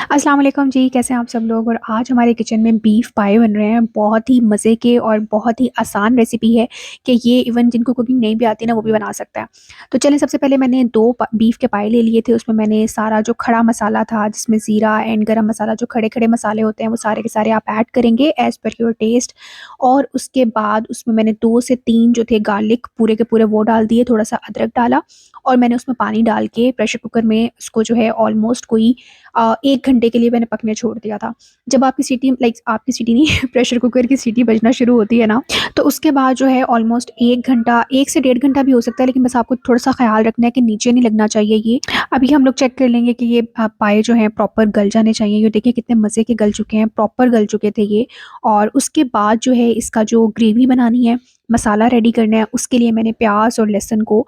अस्सलाम वालेकुम जी, कैसे हैं आप सब लोग। और आज हमारे किचन में बीफ पाए बन रहे हैं। बहुत ही मज़े के और बहुत ही आसान रेसिपी है कि ये इवन जिनको कुकिंग नहीं भी आती ना वो भी बना सकता है। तो चलें, सबसे पहले मैंने 2 बीफ के पाए ले लिए थे। उसमें मैंने सारा जो खड़ा मसाला था जिसमें ज़ीरा एंड गरम मसाला, जो खड़े-खड़े मसाले होते हैं, वो सारे के सारे आप ऐड करेंगे एज़ पर योर टेस्ट। और उसके बाद उसमें मैंने 2 से 3 जो थे गार्लिक पूरे के पूरे वो डाल दिए, थोड़ा-सा अदरक डाला और मैंने उसमें पानी डाल के प्रेशर कुकर में उसको जो है ऑलमोस्ट कोई 1 घंटे के लिए मैंने पकने छोड़ दिया था। जब आपकी सीटी लाइक आपकी सीटी नहीं प्रेशर कुकर की सीटी बजना शुरू होती है ना, तो उसके बाद जो है ऑलमोस्ट 1 घंटा, 1 से डेढ़ घंटा भी हो सकता है, लेकिन बस आपको थोड़ा-सा ख़्याल रखना है कि नीचे नहीं लगना चाहिए ये। अभी हम लोग चेक कर लेंगे कि ये पाए जो हैं प्रॉपर गल जाने चाहिए। ये देखिए कितने मज़े के गल चुके हैं, प्रॉपर गल चुके थे ये। और उसके बाद जो है इसका जो ग्रेवी बनानी है, मसाला रेडी करना है, उसके लिए मैंने प्याज़ और लहसुन को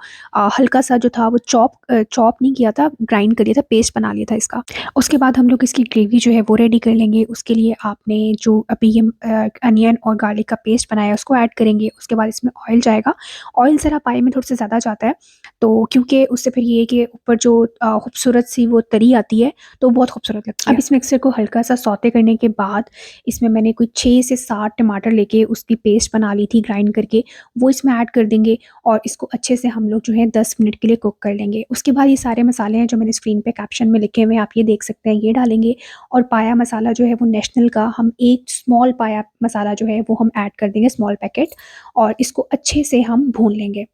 हल्का-सा जो था वो चॉप नहीं किया था, ग्राइंड कर लिया था, पेस्ट बना लिया था इसका। उसके बाद हम लोग इसकी ग्रेवी जो है वो रेडी कर लेंगे। उसके लिए आपने जो अभी ये अनियन और गार्लिक का पेस्ट बनाया है उसको ऐड करेंगे। उसके बाद इसमें ऑयल जाएगा। ऑयल ज़रा पाए में थोड़ा-सा ज़्यादा जाता है, तो क्योंकि उससे फिर ये है कि ऊपर जो खूबसूरत सी वो तरी आती है, तो बहुत खूबसूरत लगती है। अब इस मिक्सर को हल्का-सा सौते करने के बाद इसमें मैंने कोई 6 से 7 टमाटर लेके उसकी पेस्ट बना ली थी ग्राइंड करके, वो इसमें ऐड कर देंगे और इसको अच्छे से हम लोग जो है 10 मिनट के लिए कुक कर लेंगे। उसके बाद ये सारे मसाले हैं जो मैंने स्क्रीन पे कैप्शन में लिखे हुए हैं, आप ये देख सकते हैं, ये डालेंगे। और पाया मसाला जो है वो नेशनल का हम एक स्मॉल पाया मसाला जो है वो हम ऐड कर देंगे, स्मॉल पैकेट। और इसको अच्छे से हम भून लेंगे।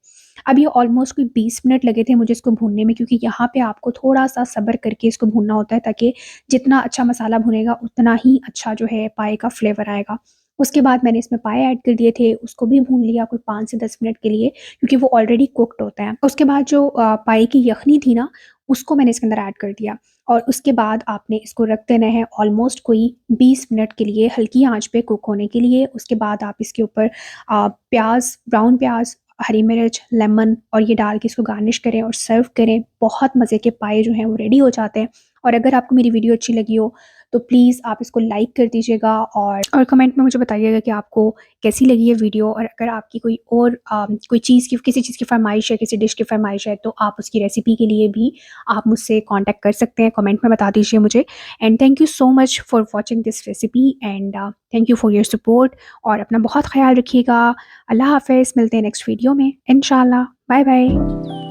अब ये ऑलमोस्ट कोई 20 मिनट लगे थे मुझे इसको भूनने में, क्योंकि यहाँ पे आपको थोड़ा-सा सब्र करके इसको भूनना होता है, ताकि जितना अच्छा मसाला भुनेगा उतना ही अच्छा जो है पाए का फ्लेवर आएगा। उसके बाद मैंने इसमें पाए ऐड कर दिए थे, उसको भी भून लिया कोई 5 से 10 मिनट के लिए, क्योंकि वो ऑलरेडी कुक्ड होते हैं। उसके बाद जो पाए की यखनी थी ना, उसको मैंने इसके अंदर ऐड कर दिया। और उसके बाद आपने इसको रख देना है ऑलमोस्ट कोई 20 मिनट के लिए हल्की आँच पे कुक होने के लिए। उसके बाद आप इसके ऊपर प्याज़, ब्राउन प्याज़, हरी मिर्च, लेमन और ये डाल के इसको गार्निश करें और सर्व करें। बहुत मज़े के पाए जो हैं वो रेडी हो जाते हैं। और अगर आपको मेरी वीडियो अच्छी लगी हो तो प्लीज़ आप इसको लाइक कर दीजिएगा और कमेंट में मुझे बताइएगा कि आपको कैसी लगी ये वीडियो। और अगर आपकी कोई और कोई चीज़ की, किसी चीज़ की फ़रमाइश है, किसी डिश की फ़रमाइश है, तो आप उसकी रेसिपी के लिए भी आप मुझसे कॉन्टैक्ट कर सकते हैं। कमेंट में बता दीजिए मुझे। And thank you so much for watching this recipe and thank you for your support. और अपना बहुत ख़्याल रखिएगा। अल्लाह हाफ़िज़, मिलते हैं नेक्स्ट वीडियो में इंशाल्लाह। Bye bye.